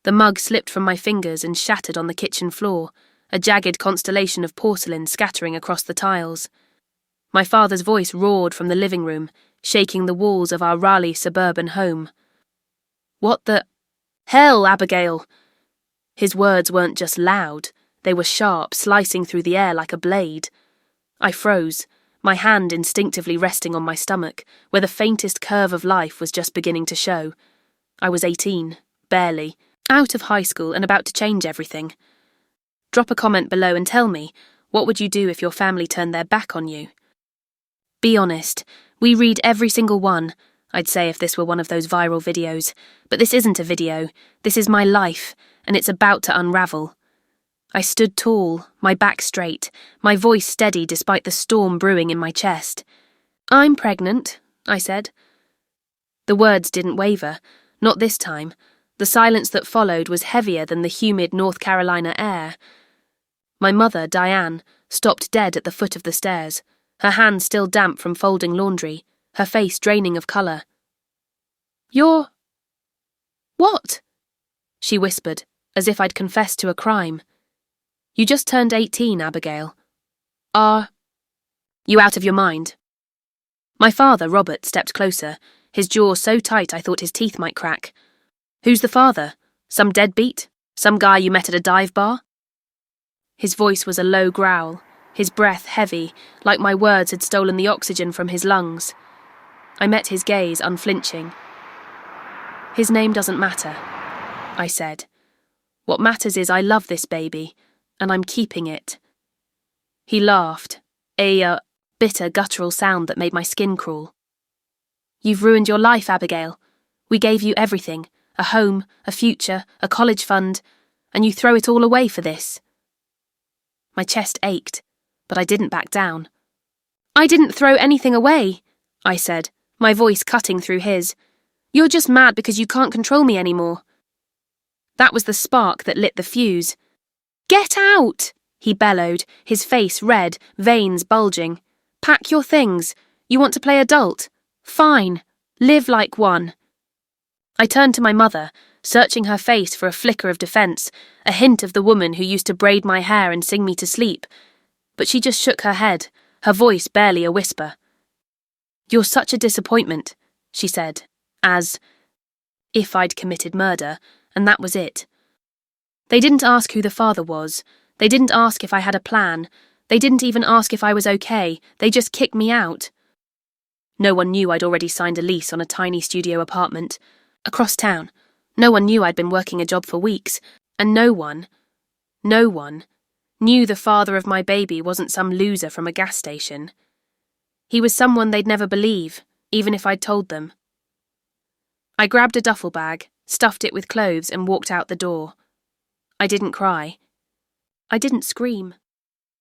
The mug slipped from my fingers and shattered on the kitchen floor, a jagged constellation of porcelain scattering across the tiles. My father's voice roared from the living room, shaking the walls of our Raleigh suburban home. "What the hell, Abigail?" His words weren't just loud, they were sharp, slicing through the air like a blade. I froze, my hand instinctively resting on my stomach, where the faintest curve of life was just beginning to show. I was 18, barely, out of high school and about to change everything. Drop a comment below and tell me, what would you do if your family turned their back on you? Be honest, we read every single one, I'd say if this were one of those viral videos. But this isn't a video, this is my life, and it's about to unravel. I stood tall, my back straight, my voice steady despite the storm brewing in my chest. "I'm pregnant," I said. The words didn't waver, not this time. The silence that followed was heavier than the humid North Carolina air. My mother, Diane, stopped dead at the foot of the stairs, her hands still damp from folding laundry, her face draining of colour. "You're... what?" she whispered, as if I'd confessed to a crime. "You just turned 18, Abigail. Are you out of your mind?" My father, Robert, stepped closer, his jaw so tight I thought his teeth might crack. "Who's the father? Some deadbeat? Some guy you met at a dive bar?" His voice was a low growl, his breath heavy, like my words had stolen the oxygen from his lungs. I met his gaze, unflinching. "His name doesn't matter," I said. "What matters is I love this baby, and I'm keeping it." He laughed, a bitter, guttural sound that made my skin crawl. "You've ruined your life, Abigail. We gave you everything. A home, a future, a college fund, and you throw it all away for this." My chest ached, but I didn't back down. "I didn't throw anything away," I said, my voice cutting through his. "You're just mad because you can't control me anymore." That was the spark that lit the fuse. "Get out!" he bellowed, his face red, veins bulging. "Pack your things. You want to play adult? Fine. Live like one." I turned to my mother, searching her face for a flicker of defence, a hint of the woman who used to braid my hair and sing me to sleep. But she just shook her head, her voice barely a whisper. "You're such a disappointment," she said, as if I'd committed murder, and that was it. They didn't ask who the father was. They didn't ask if I had a plan. They didn't even ask if I was okay. They just kicked me out. No one knew I'd already signed a lease on a tiny studio apartment across town. No one knew I'd been working a job for weeks, and no one knew the father of my baby wasn't some loser from a gas station. He was someone they'd never believe, even if I'd told them. I grabbed a duffel bag, stuffed it with clothes, and walked out the door. I didn't cry. I didn't scream.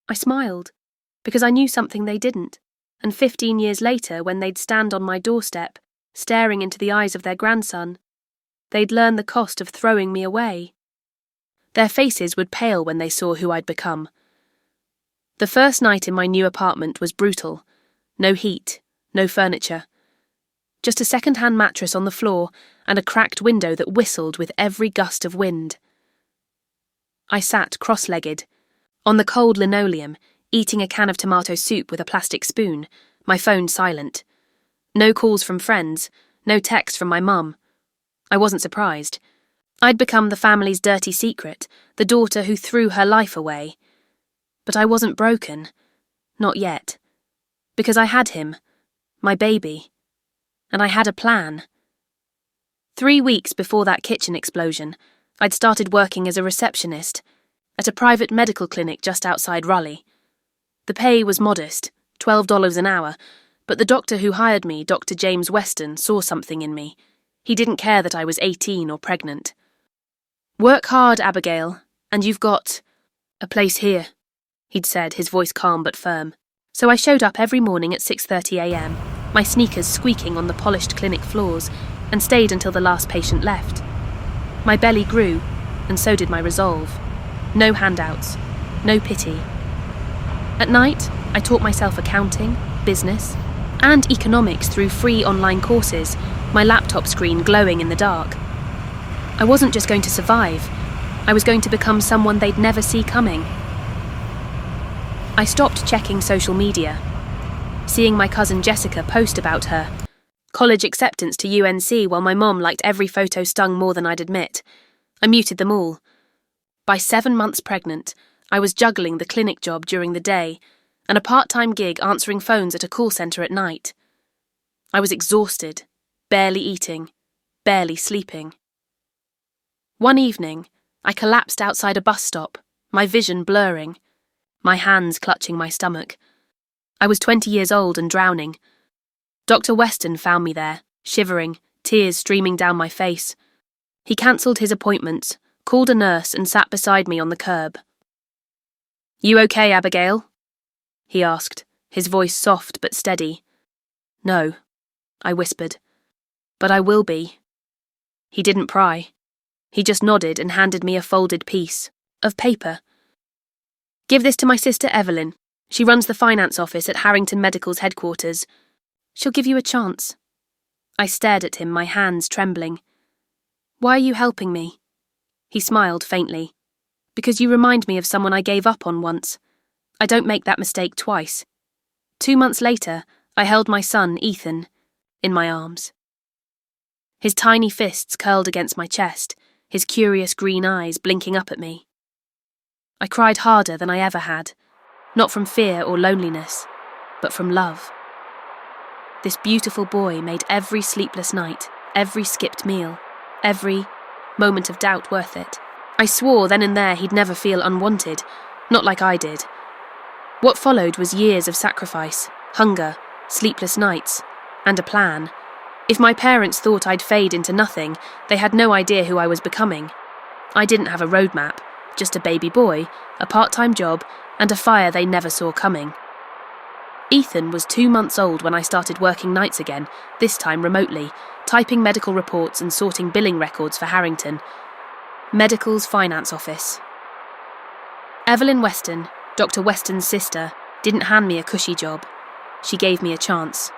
I smiled, because I knew something they didn't, and 15 years later, when they'd stand on my doorstep, staring into the eyes of their grandson, they'd learn the cost of throwing me away. Their faces would pale when they saw who I'd become. The first night in my new apartment was brutal. No heat, no furniture. Just a second-hand mattress on the floor and a cracked window that whistled with every gust of wind. I sat cross-legged, on the cold linoleum, eating a can of tomato soup with a plastic spoon, my phone silent. No calls from friends, no text from my mum. I wasn't surprised. I'd become the family's dirty secret, the daughter who threw her life away. But I wasn't broken. Not yet. Because I had him, my baby. And I had a plan. 3 weeks before that kitchen explosion, I'd started working as a receptionist at a private medical clinic just outside Raleigh. The pay was modest, $12 an hour, but the doctor who hired me, Dr. James Weston, saw something in me. He didn't care that I was 18 or pregnant. "Work hard, Abigail, and you've got a place here," he'd said, his voice calm but firm. So I showed up every morning at 6:30 a.m., my sneakers squeaking on the polished clinic floors, and stayed until the last patient left. My belly grew, and so did my resolve. No handouts, no pity. At night, I taught myself accounting, business, and economics through free online courses, my laptop screen glowing in the dark. I wasn't just going to survive. I was going to become someone they'd never see coming. I stopped checking social media. Seeing my cousin Jessica post about her college acceptance to UNC while my mom liked every photo stung more than I'd admit. I muted them all. By 7 months pregnant, I was juggling the clinic job during the day and a part-time gig answering phones at a call centre at night. I was exhausted, barely eating, barely sleeping. One evening, I collapsed outside a bus stop, my vision blurring, my hands clutching my stomach. I was 20 years old and drowning. Dr. Weston found me there, shivering, tears streaming down my face. He cancelled his appointments, called a nurse and sat beside me on the curb. "You okay, Abigail?" he asked, his voice soft but steady. "No," I whispered. "But I will be." He didn't pry. He just nodded and handed me a folded piece of paper. "Give this to my sister Evelyn. She runs the finance office at Harrington Medical's headquarters. She'll give you a chance." I stared at him, my hands trembling. "Why are you helping me?" He smiled faintly. "Because you remind me of someone I gave up on once. I don't make that mistake twice." 2 months later, I held my son, Ethan, in my arms. His tiny fists curled against my chest, his curious green eyes blinking up at me. I cried harder than I ever had, not from fear or loneliness, but from love. This beautiful boy made every sleepless night, every skipped meal, every moment of doubt worth it. I swore then and there he'd never feel unwanted, not like I did. What followed was years of sacrifice, hunger, sleepless nights, and a plan. If my parents thought I'd fade into nothing, they had no idea who I was becoming. I didn't have a roadmap, just a baby boy, a part-time job, and a fire they never saw coming. Ethan was 2 months old when I started working nights again, this time remotely, typing medical reports and sorting billing records for Harrington. Medical's finance office. Evelyn Weston, Dr. Weston's sister, didn't hand me a cushy job. She gave me a chance.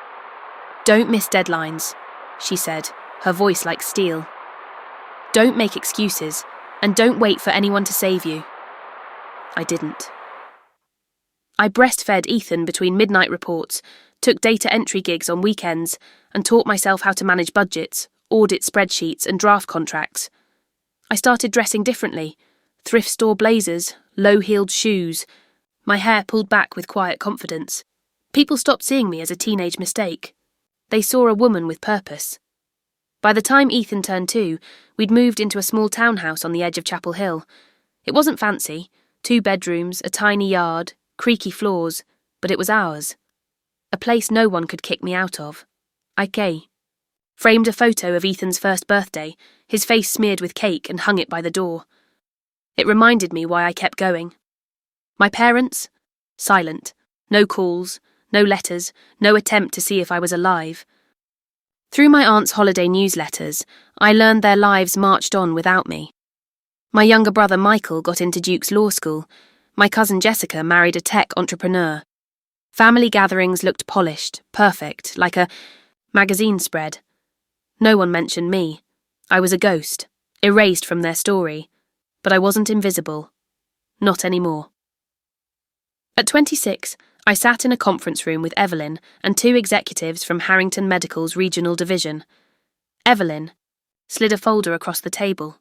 "Don't miss deadlines," she said, her voice like steel. "Don't make excuses, and don't wait for anyone to save you." I didn't. I breastfed Ethan between midnight reports, took data entry gigs on weekends, and taught myself how to manage budgets, audit spreadsheets, and draft contracts. I started dressing differently: thrift store blazers, low-heeled shoes, my hair pulled back with quiet confidence. People stopped seeing me as a teenage mistake. They saw a woman with purpose. By the time Ethan turned 2, we'd moved into a small townhouse on the edge of Chapel Hill. It wasn't fancy: 2 bedrooms, a tiny yard, creaky floors, but it was ours. A place no one could kick me out of. I framed a photo of Ethan's first birthday, his face smeared with cake, and hung it by the door. It reminded me why I kept going. My parents? Silent. No calls, no letters, no attempt to see if I was alive. Through my aunt's holiday newsletters, I learned their lives marched on without me. My younger brother Michael got into Duke's law school. My cousin Jessica married a tech entrepreneur. Family gatherings looked polished, perfect, like a magazine spread. No one mentioned me. I was a ghost, erased from their story. But I wasn't invisible. Not anymore. At 26, I sat in a conference room with Evelyn and 2 executives from Harrington Medical's regional division. Evelyn slid a folder across the table.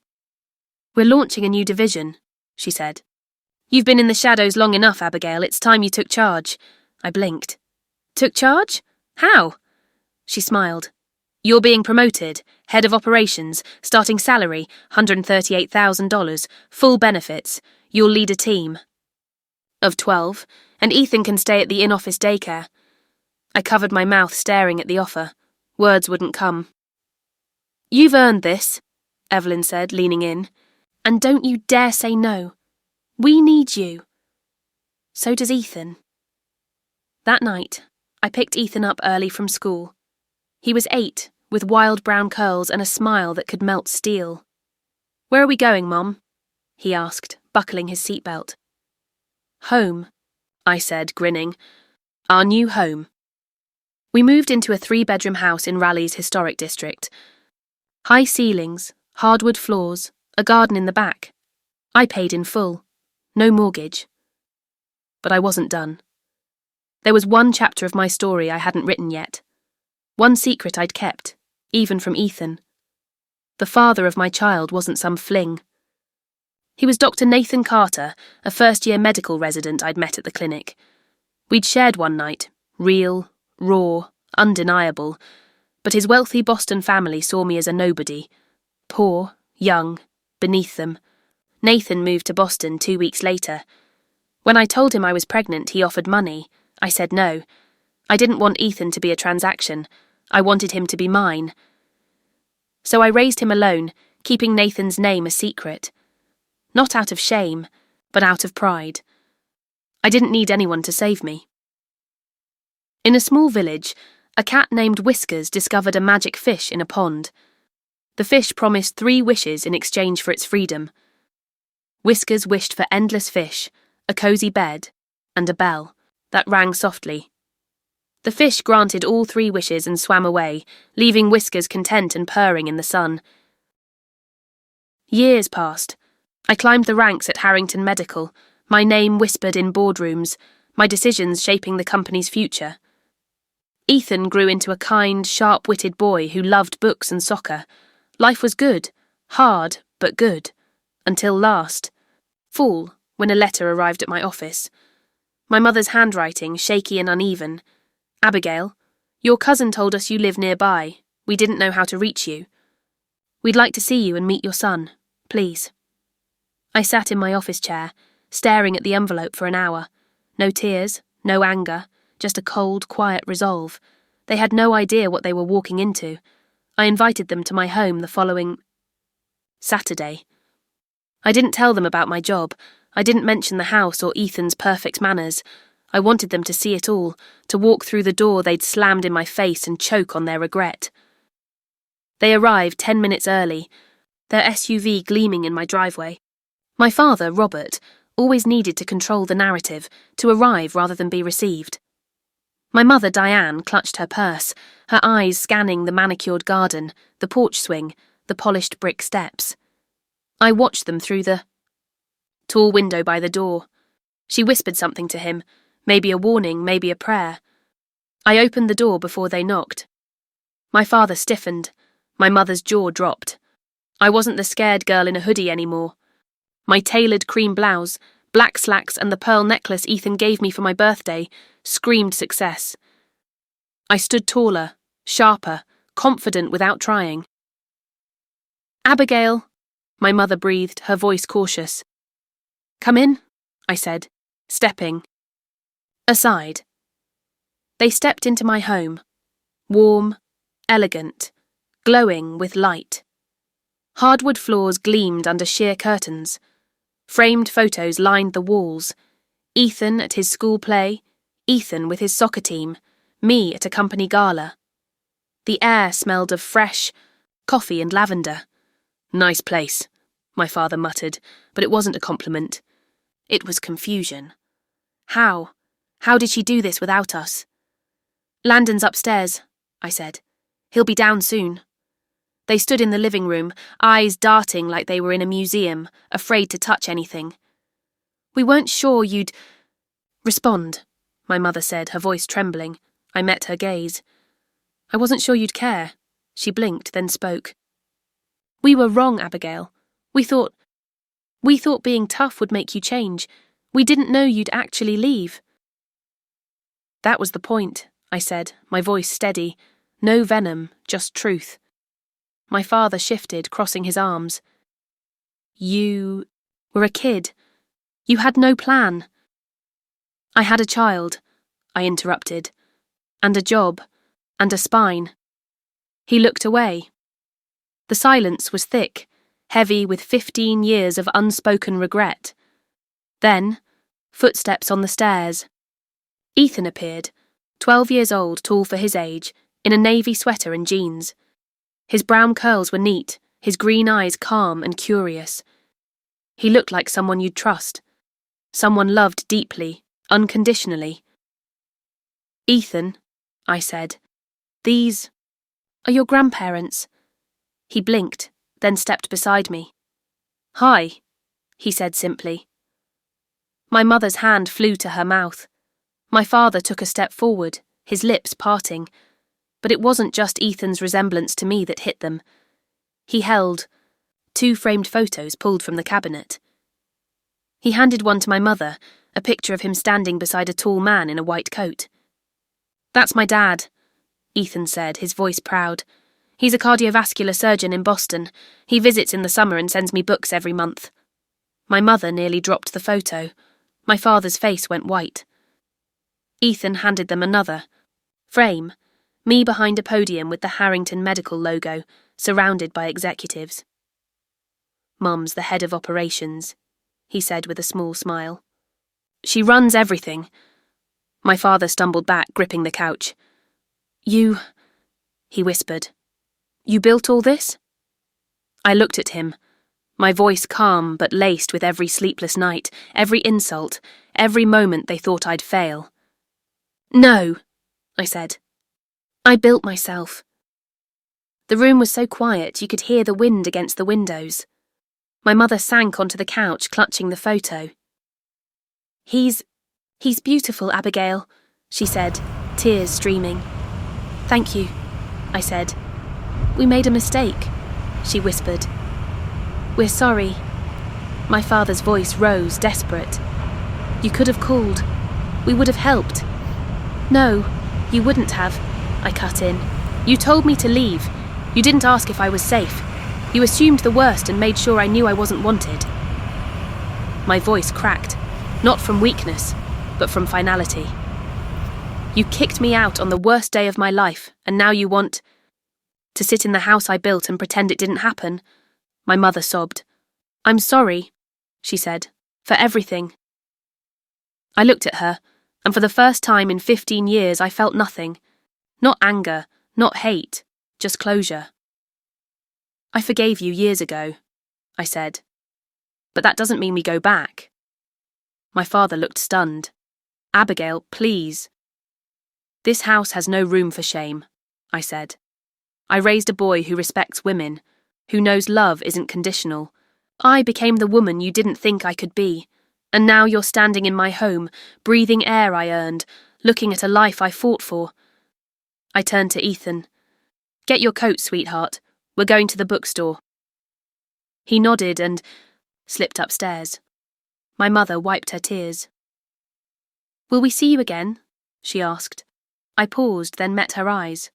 "We're launching a new division," she said. "You've been in the shadows long enough, Abigail. It's time you took charge." I blinked. "Took charge? How?" She smiled. "You're being promoted, head of operations, starting salary, $138,000, full benefits. You'll lead a team of 12, and Ethan can stay at the in-office daycare." I covered my mouth, staring at the offer. Words wouldn't come. "You've earned this," Evelyn said, leaning in. "And don't you dare say no. We need you. So does Ethan." That night, I picked Ethan up early from school. He was 8, with wild brown curls and a smile that could melt steel. "Where are we going, Mom?" he asked, buckling his seatbelt. "Home," I said, grinning. "Our new home." We moved into a 3-bedroom house in Raleigh's historic district. High ceilings, hardwood floors, a garden in the back. I paid in full. No mortgage. But I wasn't done. There was one chapter of my story I hadn't written yet. One secret I'd kept, even from Ethan. The father of my child wasn't some fling. He was Dr. Nathan Carter, a first-year medical resident I'd met at the clinic. We'd shared one night, real, raw, undeniable, but his wealthy Boston family saw me as a nobody. Poor, young, beneath them. Nathan moved to Boston 2 weeks later. When I told him I was pregnant, he offered money. I said no. I didn't want Ethan to be a transaction. I wanted him to be mine. So I raised him alone, keeping Nathan's name a secret. Not out of shame, but out of pride. I didn't need anyone to save me. In a small village, a cat named Whiskers discovered a magic fish in a pond. The fish promised 3 wishes in exchange for its freedom. Whiskers wished for endless fish, a cosy bed, and a bell that rang softly. The fish granted all 3 wishes and swam away, leaving Whiskers content and purring in the sun. Years passed. I climbed the ranks at Harrington Medical, my name whispered in boardrooms, my decisions shaping the company's future. Ethan grew into a kind, sharp-witted boy who loved books and soccer. Life was good, hard, but good, until last fall, when a letter arrived at my office. My mother's handwriting, shaky and uneven. Abigail, your cousin told us you live nearby. We didn't know how to reach you. We'd like to see you and meet your son, please. I sat in my office chair, staring at the envelope for an hour. No tears, no anger, just a cold, quiet resolve. They had no idea what they were walking into. I invited them to my home the following Saturday. I didn't tell them about my job. I didn't mention the house or Ethan's perfect manners. I wanted them to see it all, to walk through the door they'd slammed in my face and choke on their regret. They arrived 10 minutes early, their SUV gleaming in my driveway. My father, Robert, always needed to control the narrative, to arrive rather than be received. My mother, Diane, clutched her purse, her eyes scanning the manicured garden, the porch swing, the polished brick steps. I watched them through the tall window by the door. She whispered something to him, maybe a warning, maybe a prayer. I opened the door before they knocked. My father stiffened. My mother's jaw dropped. I wasn't the scared girl in a hoodie anymore. My tailored cream blouse, black slacks and the pearl necklace Ethan gave me for my birthday screamed success. I stood taller, sharper, confident without trying. Abigail, my mother breathed, her voice cautious. Come in, I said, stepping. Aside. They stepped into my home, warm, elegant, glowing with light. Hardwood floors gleamed under sheer curtains. Framed photos lined the walls. Ethan at his school play, Ethan with his soccer team, me at a company gala. The air smelled of fresh coffee and lavender. Nice place, my father muttered, but it wasn't a compliment. It was confusion. How? How did she do this without us? Landon's upstairs, I said. He'll be down soon. They stood in the living room, eyes darting like they were in a museum, afraid to touch anything. We weren't sure you'd respond, my mother said, her voice trembling. I met her gaze. I wasn't sure you'd care. She blinked, then spoke. We were wrong, Abigail. We thought being tough would make you change. We didn't know you'd actually leave. That was the point, I said, my voice steady. No venom, just truth. My father shifted, crossing his arms. You were a kid. You had no plan. I had a child, I interrupted, and a job, and a spine. He looked away. The silence was thick, heavy with 15 years of unspoken regret. Then, footsteps on the stairs. Ethan appeared, 12 years old, tall for his age, in a navy sweater and jeans. His brown curls were neat, his green eyes calm and curious. He looked like someone you'd trust, someone loved deeply, unconditionally. Ethan, I said, these are your grandparents. He blinked, then stepped beside me. "Hi," he said simply. My mother's hand flew to her mouth. My father took a step forward, his lips parting. But it wasn't just Ethan's resemblance to me that hit them. He held 2 framed photos pulled from the cabinet. He handed one to my mother, a picture of him standing beside a tall man in a white coat. "That's my dad," Ethan said, his voice proud. "He's a cardiovascular surgeon in Boston. He visits in the summer and sends me books every month." My mother nearly dropped the photo. My father's face went white. Ethan handed them another frame, me behind a podium with the Harrington Medical logo, surrounded by executives. "Mum's the head of operations," he said with a small smile. "She runs everything." My father stumbled back, gripping the couch. "You," he whispered. "You built all this?" I looked at him, my voice calm but laced with every sleepless night, every insult, every moment they thought I'd fail. "No," I said. "I built myself." The room was so quiet you could hear the wind against the windows. My mother sank onto the couch, clutching the photo. He's beautiful, Abigail," she said, tears streaming. "Thank you," I said. "We made a mistake," she whispered. "We're sorry." My father's voice rose, desperate. "You could have called. We would have helped." "No, you wouldn't have," I cut in. "You told me to leave. You didn't ask if I was safe. You assumed the worst and made sure I knew I wasn't wanted." My voice cracked, not from weakness, but from finality. "You kicked me out on the worst day of my life, and now you want to sit in the house I built and pretend it didn't happen?" My mother sobbed. "I'm sorry," she said, "for everything." I looked at her, and for the first time in 15 years I felt nothing. Not anger, not hate, just closure. "I forgave you years ago," I said. "But that doesn't mean we go back." My father looked stunned. "Abigail, please." "This house has no room for shame," I said. "I raised a boy who respects women, who knows love isn't conditional. I became the woman you didn't think I could be, and now you're standing in my home, breathing air I earned, looking at a life I fought for." I turned to Ethan. "Get your coat, sweetheart. We're going to the bookstore." He nodded and slipped upstairs. My mother wiped her tears. "Will we see you again?" she asked. I paused, then met her eyes.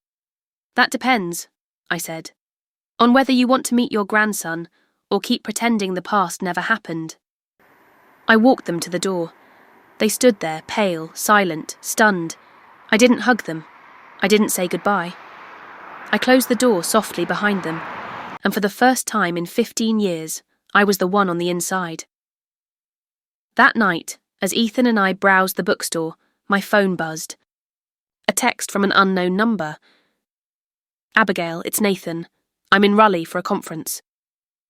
"That depends," I said, "on whether you want to meet your grandson or keep pretending the past never happened." I walked them to the door. They stood there, pale, silent, stunned. I didn't hug them. I didn't say goodbye. I closed the door softly behind them, and for the first time in 15 years, I was the one on the inside. That night, as Ethan and I browsed the bookstore, my phone buzzed. A text from an unknown number. "Abigail, it's Nathan. I'm in Raleigh for a conference.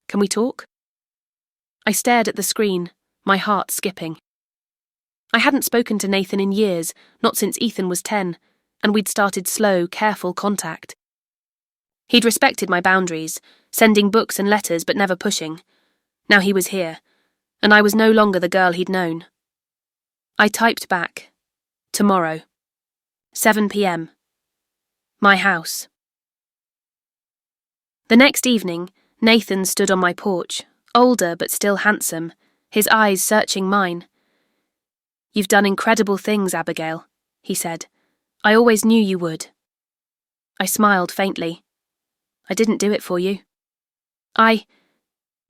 Can we talk?" I stared at the screen, my heart skipping. I hadn't spoken to Nathan in years, not since Ethan was 10, and we'd started slow, careful contact. He'd respected my boundaries, sending books and letters but never pushing. Now he was here, and I was no longer the girl he'd known. I typed back, "Tomorrow, 7 p.m. My house." The next evening, Nathan stood on my porch, older but still handsome, his eyes searching mine. "You've done incredible things, Abigail," he said. "I always knew you would." I smiled faintly. "I didn't do it for you."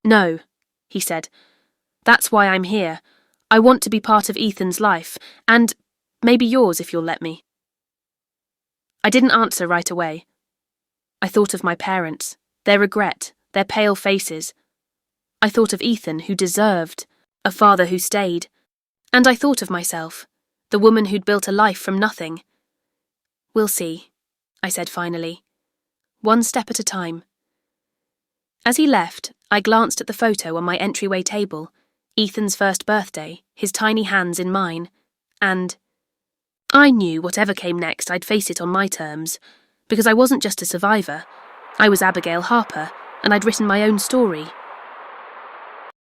No," he said. "That's why I'm here. I want to be part of Ethan's life, and maybe yours if you'll let me." I didn't answer right away. I thought of my parents, their regret, their pale faces. I thought of Ethan, who deserved a father who stayed. And I thought of myself, the woman who'd built a life from nothing. "We'll see," I said finally. "One step at a time." As he left, I glanced at the photo on my entryway table, Ethan's first birthday, his tiny hands in mine, and I knew whatever came next I'd face it on my terms, because I wasn't just a survivor. I was Abigail Harper, and I'd written my own story,